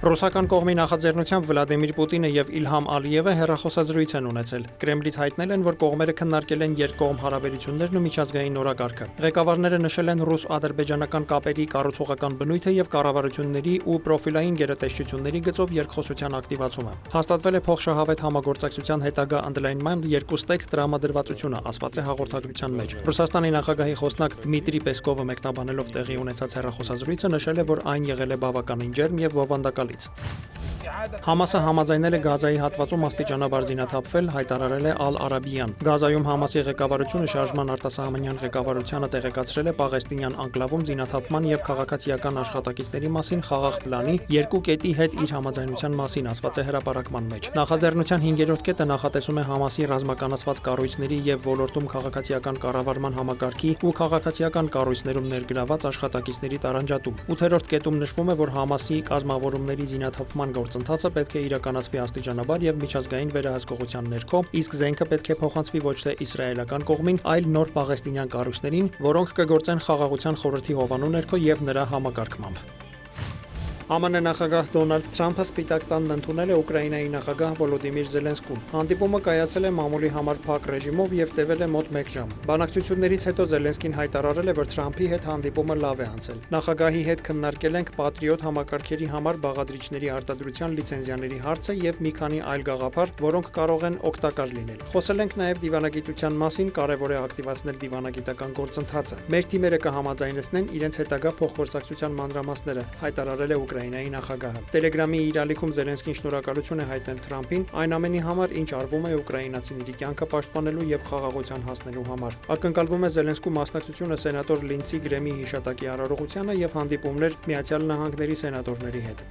Ռուսական կողմի նախաձեռնությամբ Վլադիմիր Պուտինը եւ Իլհամ Ալիևը հեռախոսազրույց են ունեցել։ Կրեմլից հայտնել են, որ կողմերը քննարկել են երկկողմ հարաբերություններն ու միջազգային նորակարգը։ Ղեկավարները նշել են ռուս-ադրբեջանական կապերի կառուցողական բնույթը եւ կառավարությունների ու պրոֆիլային գերատեսչությունների գծով երկխոսության ակտիվացումը։ Հաստատվել է փոխշահավետ համագործակցության հետագա ընդլայնման երկու ստեյք տրամադրվածությունը, ասված է հաղորդագրության մեջ։ Ռուսաստանի նախագահի խոսնակ Դմիտրի Պեսկովը մեկնաբանելով տեղի ունեցած հեռախոսազրույցը նշել է, որ այն եղել է բավականին ջերմ եւ ողանդակալից։ Համասը համաձայնել է Գազայի հատվածում աստիճանաբար զինաթափվել, հայտարարել է Ալ-Արաբիան։ Գազայում Համասի ղեկավարությունը շարժման արտասահմանյան ղեկավարությանը տեղեկացրել է Պաղեստինյան անկլավում զինաթափման եւ քաղաքացիական աշխատակիցների մասին խաղաղ պլանի երկու կետի հետ իր համաձայնության մասին, ասված է հրապարակման մեջ։ Նախաձեռնության 5-րդ կետը նախատեսում է Համասի ռազմականացված կառույցների եւ ոլորտում քաղաքացիական կառավարման համակարգի ու քաղաքացիական կառույցներում ներգրաված աշխատակիցների տարանջատում։ 8-րդ կետում նշվում է, որ Համասի կազմավորումների զինաթափման գործընթացը պետք է իրականացվի աստիճանաբար եւ միջազգային վերահսկողության ներքո, իսկ զենքը պետք է փոխանցվի ոչ թե իսրայելական կողմին, այլ նոր պաղեստինյան կառույցներին, որոնք կգործեն խաղաղության խորհրդի հովանու ներքո եւ նրա համակարգմամբ։ ԱՄՆ նախագահ Դոնալդ Թրամփը Սպիտակ տանն ընդունել է Ուկրաինայի նախագահ Վոլոդիմիր Զելենսկուն։ Հանդիպումը կայացել է մամուլի համար փակ ռեժիմով եւ տևել է մոտ 1 ժամ։ Բանակցություններից հետո Զելենսկին հայտարարել է, որ Թրամփի հետ հանդիպումը լավ է անցել։ Նախագահի հետ քննարկել ենք Patriot համակարգերի համար բաղադրիչների արտադրության լիցենզիաների հարցը եւ մի քանի այլ գաղափար, որոնք կարող են օգտակար լինել։ Խոսել ենք նաեւ դիվանագիտության մասին, կարեւոր է ակտիվացնել դիվանագիտական գործընթացը։ Մեր թիմերը կհամաձայնեցնեն իրենց հետագա փոխգործակցության մանրամասները, հայտարարել է Ուկրաինայի նախագահը։ Տելեգրամի իր ալիքում Զելենսկին շնորհակալություն է հայտնել Թրամփին այն ամենի համար, ինչ արվում է ուկրաինացիների կյանքը պաշտպանելու եւ խաղաղության հասնելու համար։ Ակնկալվում է Զելենսկու մասնակցությունը սենատոր Լինցի Գրեմի հիշատակի արարողությանը եւ հանդիպումներ Միացյալ Նահանգների սենատորների հետ։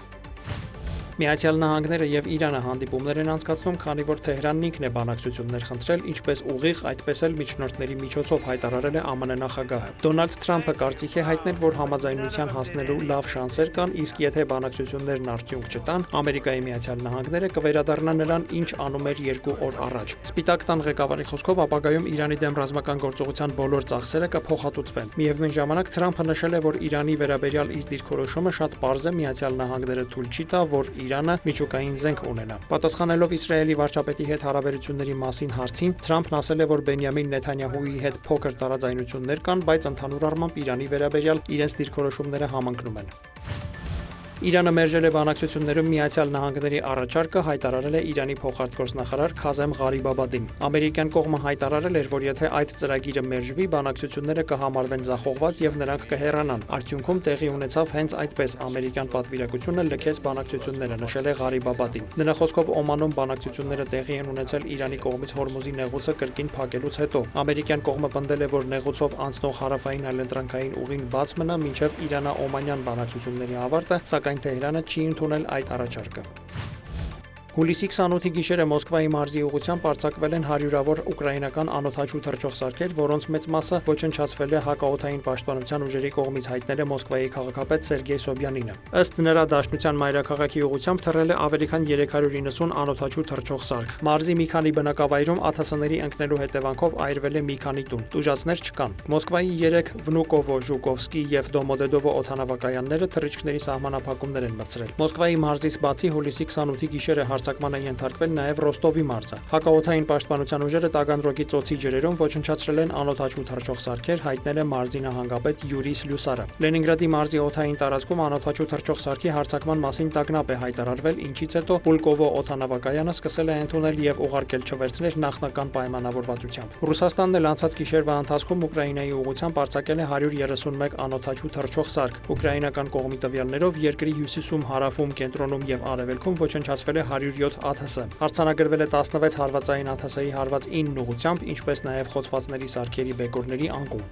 Միացյալ Նահանգները եւ Իրանը հանդիպումներ են անցկացնում, քանի որ Թեհրանն ինքն է բանակցություններ խնդրել, ինչպես ուղիղ, այդպես էլ միջնորդների միջոցով, հայտարարել է ԱՄՆ նախագահը։ Դոնալդ Թրամփը կարծիք է հայտնել, որ համաձայնության հասնելու լավ շանսեր կան, իսկ եթե բանակցություններն արդյունք չտան, Ամերիկայի Միացյալ Նահանգները կվերադառնա նրան, ինչ անում էր 2 օր առաջ։ Սպիտակ տան ղեկավարի խոսքով ապագայում Իրանի դեմ ռազմական գործողության բոլոր ծախսերը կփոխհատուցվեն։ Միևնույն ժամանակ Թրամփը նշել է, որ Իրանի վերաբերյալ իր դիրքորոշումը շատ պարզ է, Միացյալ Նահանգները թույլ չի տա, որ Իրանը միջուկային զենք ունենա։ Պատասխանելով Իսրայելի վարչապետի հետ հարաբերությունների մասին հարցին, Թրամփն ասել է, որ Բենյամին Նեթանյահուի հետ փոքր տարաձայնություններ կան, բայց ընդհանուր առմամբ Իրանի վերաբերյալ իրենց դիրքորոշումները համընկնում են։ Իրանը մերժել է բանակցություններում Միացյալ Նահանգների առաջարկը, հայտարարել է Իրանի փոխարտգործնախարար Քազեմ Ղարիբաբադին։ Ամերիկյան կողմը հայտարարել էր, որ եթե այդ ծրագիրը մերժվի, բանակցությունները կհամարվեն ձախողված եւ նրանք կհեռանան։ Արդյունքում տեղի ունեցավ հենց այդպես, ամերիկյան պատվիրակությունը լքեց բանակցությունները, նշել է Ղարիբաբադին։ Նրա խոսքով Օմանում բանակցությունները տեղի են ունեցել Իրանի կողմից Հորմուզի նեղուցը կրկին փակելուց հետո։ Ամերիկյան կողմը պնդել է, որ նեղուցով անցնող հարավային այլընտրանքային ուղին բաց մնա մինչև Իրանա-Օմանյան բանակցությունների ավարտը, սակայն Թեհրանը չի ընդունել այդ առաջարկը։ Հուլիսի 28-ի գիշերը Մոսկվայի մարզի ուղղությամբ արձակվել են հարյուրավոր ուկրաինական անօդաչու թռչող սարքեր, որոնց մեծ մասը ոչնչացվել է հակաօդային պաշտպանության ուժերի կողմից, հայտնել է Մոսկվայի քաղաքապետ Սերգեյ Սոբյանինը։ Ըստ նրա, Դաշնության մայրաքաղաքի ուղղությամբ թռել է ավելի քան 390 անօդաչու թռչող սարք։ Մարզի մի քանի բնակավայրում ԱԹՍ-ների ընկնելու հետևանքով այրվել է մի քանի տուն։ Տուժածներ չկան։ Մոսկվայի 3 Վնուկովո, Ժուկովսկի եւ Դոմոդեդովո օդանավակայանները թռիչքների սահմանափակումներ են մտցրել։ Մոսկվայի մարզից բացի հուլիսի 28-ի գիշերը հարձակման է ենթարկվել նաև Ռոստովի մարզը։ Հակաօդային պաշտպանության ուժերը Տագանրոգի ծոցի ջրերում ոչնչացրել են անօդաչու թռչող սարքեր, հայտնել է մարզի նահանգապետ Յուրի Սլյուսարը։ Լենինգրադի մարզի օդային տարածքում անօդաչու թռչող սարքի հարձակման մասին տագնապ է հայտարարվել, ինչից հետո Պուլկովո օդանավակայանը սկսել է ընդունել եւ ուղարկել չվերցներ նախնական պայմանավորվածությամբ։ Ռուսաստանն էլ անցած գիշերվա ընթացքում Ուկրաինայի ուղղությամբ արձակել է 131 անօդաչու թռչող սարք։ Ուկրաինական կողմի տվյալներով երկրի հյուսիսում, հարավում, կենտրոնում եւ արևելքում ոչնչացվել է 107 ԱԹՍ։ Արձանագրվել է 16 հարվածային ԱԹՍ-ի հարված 9 ուղղությամբ, ինչպես նաև խոցվածների սարքերի բեկորների անկում։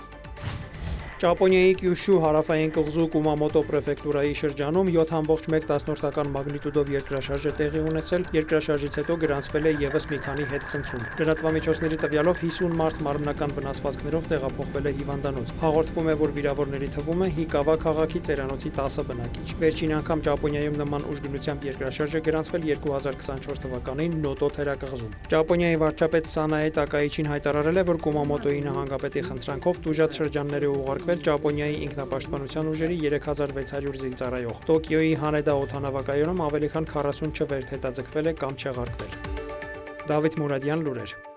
Ճապոնիայի Կյուշու հարավային կղզու Կումամոտո պրեֆեկտուրայի շրջանում 7.1 մագնիտուդով երկրաշարժ է տեղի ունեցել, երկրաշարժից հետո գրանցվել է եւս մի քանի հետցնցում։ Լրատվամիջոցների տվյալով 50 մարդ մարմնական վնասվածքներով տեղափոխվել է հիվանդանոց։ Հաղորդվում է, որ վիրավորների թվում է Հիկավա քաղաքի ծերանոցի 10 բնակիչ։ Վերջին անգամ Ճապոնիայում նման ուժգնությամբ երկրաշարժ է գրանցվել 2024 թվականին Նոտո թերակղզում։ Ճապոնիայի վարչապետ Սանաե Տակայիչին հայտարարել է, որ Կումամոտոյի նահանգապետի խնդրանքով տուժած շրջանները ուղարկվել հետաձգվել Ճապոնիայի ինքնապաշտպանության ուժերի 3600 զինծառայող։ Տոկիոյի Հանեդա օդանավակայանում ավելի քան 40 չվերթ հետաձգվել է կամ չեղարկվել։ Դավիթ Մուրադյան, լուրեր։